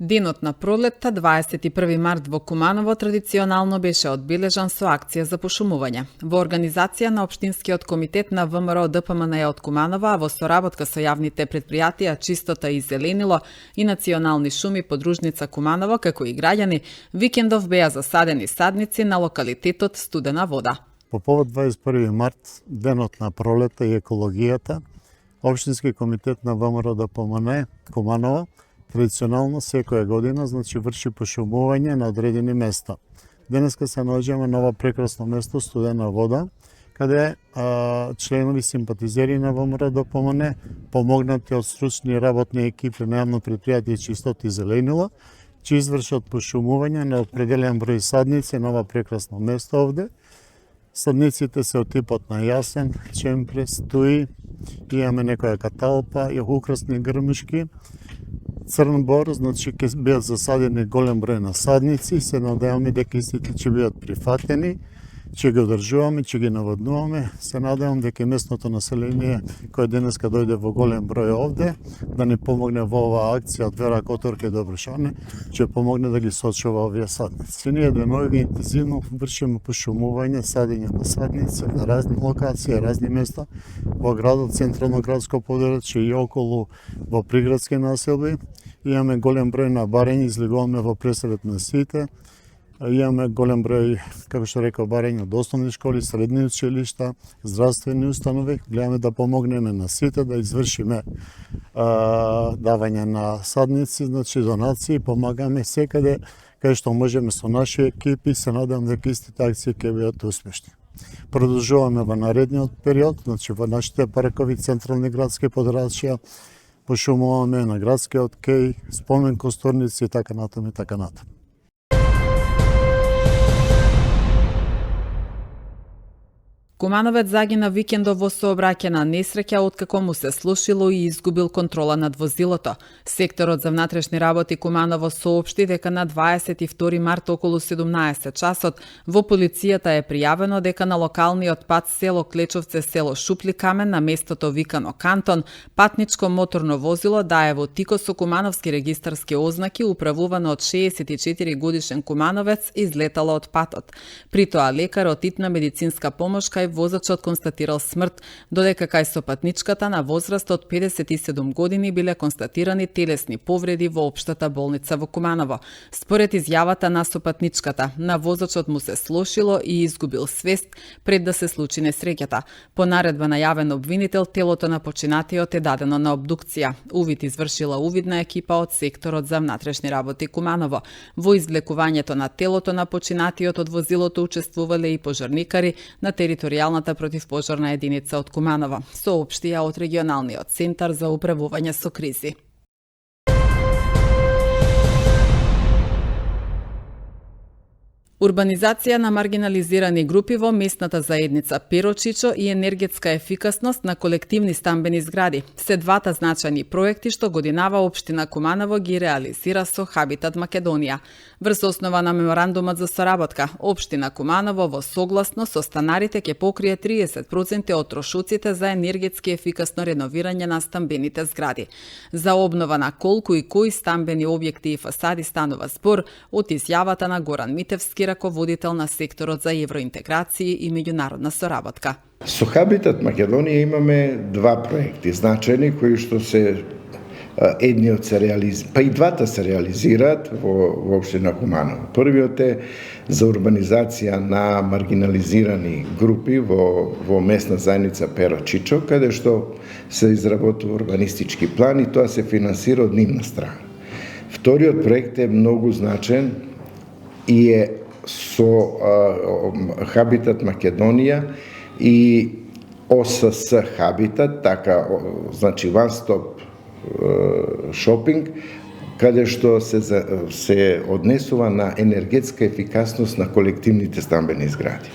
Денот на пролетта, 21 март во Куманово, традиционално беше одбележан со акција за пошумување. Во организација на Општинскиот комитет на ВМРО ДПМН од Куманово, а во соработка со јавните предпријатија Чистота и Зеленило и Национални шуми подружница Куманово, како и граѓани, викендов беа засадени садници на локалитетот Студена вода. По повод 21 март, денот на пролетта и екологијата, Општински комитет на ВМРО ДПМН Куманово традиционално секоја година врши пошумување на одредени места. Денеска се наоѓаме на ова прекрасно место Студена вода, каде членови симпатизери на ВМРО ДПМН, помогнати од стручни работни екипи на јавно предпријатие Чистота и Зеленило, ќе извршат пошумување на определен број садници на ова прекрасно место овде. Садниците се од типот на јасен, чемпрес, туи, имаме некоја каталпа и украсни грмушки. Црн бор, ќе бидат засадени голем број на садници и се надеваме дека истите ќе бидат прифатени, ќе ги одржуваме, ќе ги наводнуваме. Се надевам дека местното население кој денеска дојде во голем број овде, да ни помогне во оваа акција од Вера Которке до Брушане, ќе помогне да ги сочува овие садници. Ние денови интензивно вршиме пошумување, садење на садници на разни локации, разни места во градот, централно градско подрачје и околу во приградски населби. Имаме голем број на барања, излегуваме во пресред на сите. Имаме голем број, како што реков, барања од основни школи, средни училишта, здравствени установи. Гледаме да помогнеме на сите, да извршиме давање на садници, донации, помагаме секаде каде што можеме со наши екипи. Се надевам дека истите акции ќе бидат успешни. Продолжуваме во наредниот период, во нашите паркови централни градски подрачја, пошумуваме на градскиот кеј, спомен костурници и така натаму и така натаму. Кумановец загина викендов во сообраќајна несреќа откако му се слушило и изгубил контрола над возилото. Секторот за внатрешни работи Куманово соопшти дека на 22 март околу 17 часот во полицијата е пријавено дека на локалниот пат село Клечовце село Шупли Камен на местото викано Кантон патничко моторно возило да е во тико со кумановски регистарски ознаки управувано од 64 годишен кумановец излетало од патот. При тоа лекарот итна медицинска помош кај возачот констатирал смрт, додека кај сопатничката на возраст од 57 години биле констатирани телесни повреди во општата болница во Куманово. Според изјавата на сопатничката, на возачот му се слошило и изгубил свест пред да се случи несреќата. По наредба на јавен обвинител, телото на починатиот е дадено на обдукција. Увид извршила увидна екипа од секторот за внатрешни работи Куманово. Во извлекувањето на телото на починатиот од возилото учествувале и пожарникари на територијалната противпожарна единица од Куманово, соопштија од регионалниот центар за управување со кризи. Урбанизација на маргинализирани групи во местната заедница Перочичо и енергетска ефикасност на колективни стамбени згради се двата значајни проекти што годинава Општина Куманово ги реализира со Хабитат Македонија. Врз основа на меморандумот за соработка, Општина Куманово во согласно со станарите ќе покрие 30% од трошоците за енергетски ефикасно реновирање на стамбените згради. За обнова на колку и кои стамбени објекти и фасади станува збор од изјавата на Горан Митевски, раководител на секторот за евроинтеграција и меѓународна соработка. Со Хабитат Македонија имаме два проекти значајни кои што се едниот се реализира, па и двата се реализираат во Општина Куманово. Првиот е за урбанизација на маргинализирани групи во местна заедница Перочичо, каде што се изработува урбанистички план и тоа се финансира од нивна страна. Вториот проект е многу значаен и е со Хабитат Македонија и ОСС Хабитат, така, значи One Stop Shopping, каде што се однесува на енергетска ефикасност на колективните стамбени згради.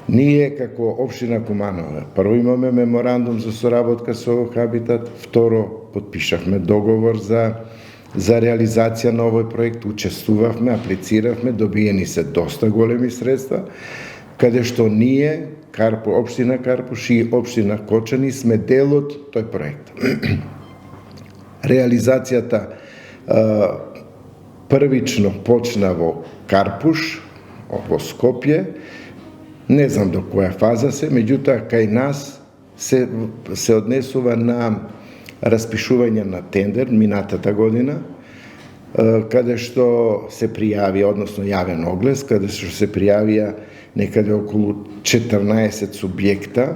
Ние како Општина Куманово прво имаме меморандум за соработка со Хабитат, второ потпишавме договор за реализација на овој проект, учествувавме, аплициравме, добиени се доста големи средства, каде што ние, Општина Карпуш и Општина Кочани, сме дел од тој проект. Реализацијата првично почна во Карпуш, во Скопје, не знам до која фаза се, меѓутоа кај нас се однесува на распишување на тендер минатата година, каде што се пријави, односно јавен оглес, каде што се пријавија некаде околу 14 субјекта,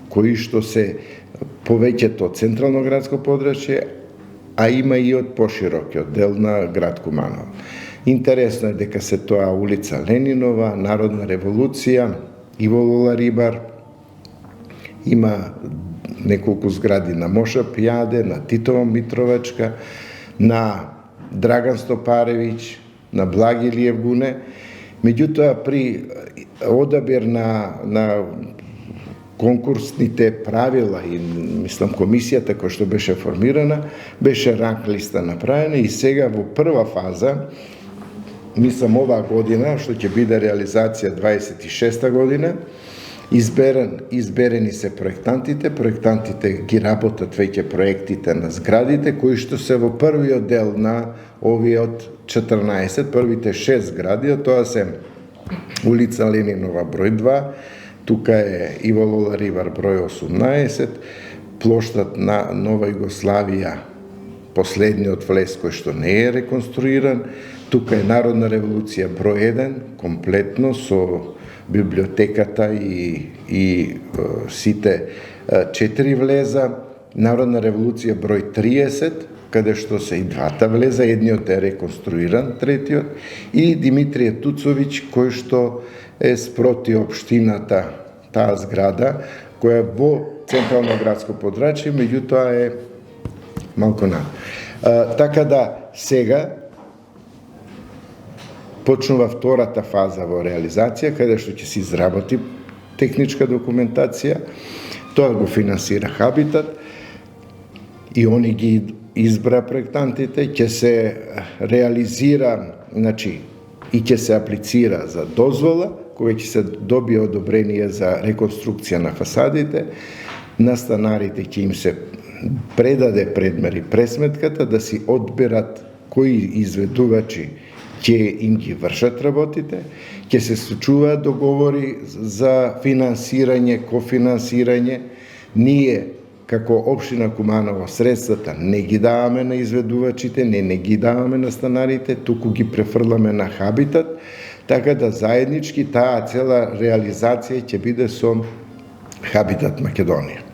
кои што се повеќето од централно градско подрачје, а има и од поширокиот дел на град Куманово. Интересно е дека се тоа улица Ленинова, Народна револуција, Иво Лола Рибар, има неколку згради на Моша Пијаде, на Титова Митровачка, на Драган Стопаревиќ, на Благи Илиев Гуне. Меѓутоа, при одабир на конкурсните правила и, мислам, комисијата која што беше формирана, беше ранг листа направена и сега во прва фаза, мислам, оваа година, што ќе биде реализација 26-та година, изберени се проектантите ги работат веќе проектите на зградите, кои што се во првиот дел на овиот 14, првите 6 згради, тоа се улица Ленинова број 2, тука е Иво Лола Рибар број 18, плоштад на Нова Југославија, последниот влез кој што не е реконструиран, тука е Народна револуција број 1, комплетно со библиотеката и сите 4 влеза, Народна револуција број 30, каде што се и двата влеза, едниот е реконструиран, третиот, и Димитрije Туцовиќ, кој што е спроти општината, таа зграда, која во централно градско подрачје, меѓутоа е малку над. Така да, сега почнува втората фаза во реализација, каде што ќе се изработи техничка документација, тоа го финансира Хабитат, и они ги избра проектантите, ќе се реализира, значи, и ќе се аплицира за дозвола, која ќе се добие одобрение за реконструкција на фасадите, на станарите ќе им се предаде предмери пресметката, да си одберат кои изведувачи ќе им ги вршат работите, ќе се случуваат договори за финансирање, кофинансирање. Ние, како општина Куманово, средствата не ги даваме на изведувачите, не ги даваме на станарите, туку ги префрламе на Хабитат, така да заеднички таа цела реализација ќе биде со Хабитат Македонија.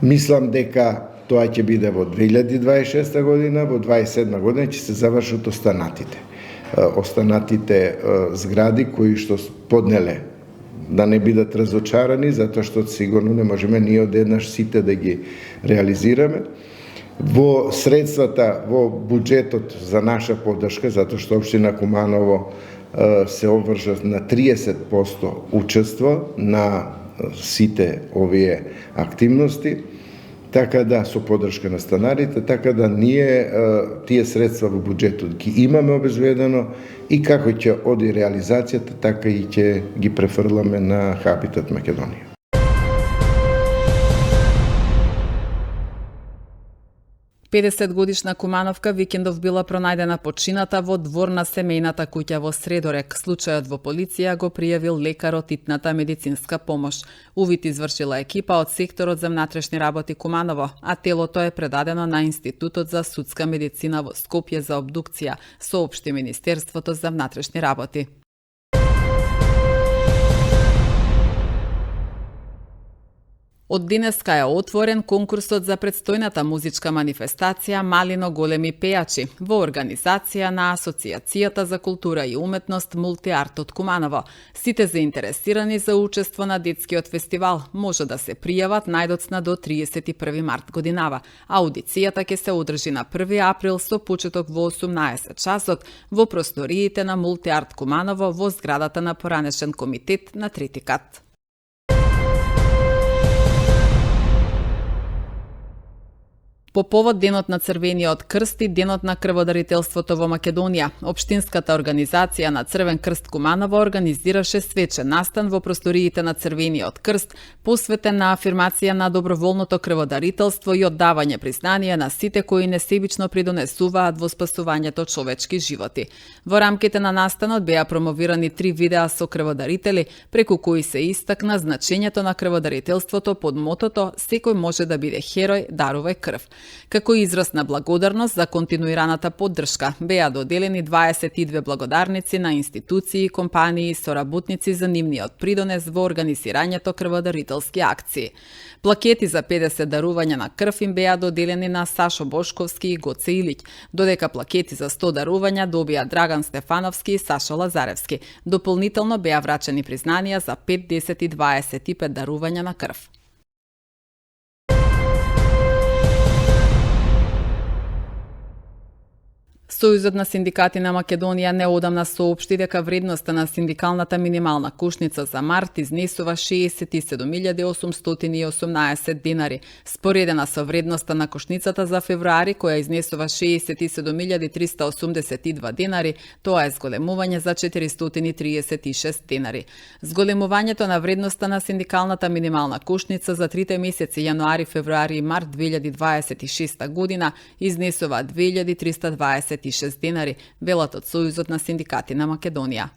Мислам дека тоа ќе биде во 2026 година, во 2027 година ќе се завршат останатите. Останатите згради кои што поднеле да не бидат разочарани, затоа што сигурно не можеме ние одеднаш сите да ги реализираме. Во средствата, во буџетот за наша поддршка, затоа што општина Куманово се обвржа на 30% учество на сите овие активности, така да со поддршка на станарите, така да ние тие средства во буџетот ги имаме обезбедено и како ќе оди реализацијата, така и ќе ги префрламе на Хабитат Македонија. Педесетгодишна Кумановка викендов била пронајдена почината во двор на семејната куќа во Средорек. Случајот во полиција го пријавил лекарот итната медицинска помош. Увид извршила екипа од секторот за внатрешни работи Куманово, а телото е предадено на Институтот за судска медицина во Скопје за обдукција, соопшти Министерството за внатрешни работи. Од денеска е отворен конкурсот за предстојната музичка манифестација Малино големи пејачи во организација на Асоцијацијата за култура и уметност Мултиарт од Куманово. Сите заинтересирани за учество на детскиот фестивал може да се пријават најдоцна до 31 март годинава. Аудицијата ќе се одржи на 1 април со почеток во 18 часот во просториите на Мултиарт Куманово во зградата на поранешен комитет на 3-ти кат. По повод Денот на Црвениот крст и Денот на крводарителството во Македонија, Општинската организација на Црвен крст Куманово организираше свечен настан во просториите на Црвениот крст, посветен на афирмација на доброволното крводарителство и оддавање признание на сите кои несебично придонесуваат во спасувањето човечки животи. Во рамките на настанот беа промовирани 3 видеа со крводарители, преку кои се истакна значењето на крводарителството под мотото "Секој може да биде херој, дарувај крв". Како израз на благодарност за континуираната поддршка, беа доделени 22 благодарници на институции и компании и соработници за нивниот придонес во организирањето крводарителски акции. Плакети за 50 дарувања на крв им беа доделени на Сашо Бошковски и Гоце Илиќ, додека плакети за 100 дарувања добија Драган Стефановски и Сашо Лазаревски. Дополнително беа врачени признанија за 5, 10 и 25 дарувања на крв. Сојузот на синдикати на Македонија неодамна соопшти дека вредноста на синдикалната минимална кушница за март изнесува 67.818 денари, споредена со вредноста на кушницата за февруари која изнесува 67.382 денари, тоа е зголемување за 436 денари. Зголемувањето на вредноста на синдикалната минимална кушница за трите месеци јануари, февруари и март 2026 година изнесува 2.326 денари, велат од Сојузот на синдикати на Македонија.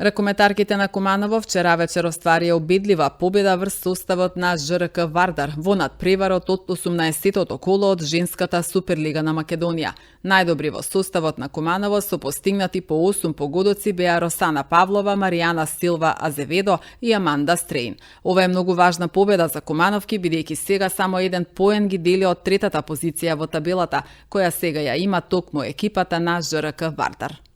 Ракометарките на Куманово вчера вечер остварија убедлива победа врз составот на ЖРК Вардар во надпреварот од 18-тото коло од женската Суперлига на Македонија. Најдобри во составот на Куманово со постигнати по 8 погодоци беа Росана Павлова, Маријана Силва Азеведо и Аманда Стрейн. Ова е многу важна победа за кумановки, бидејќи сега само еден поен ги дели од третата позиција во табелата, која сега ја има токму екипата на ЖРК Вардар.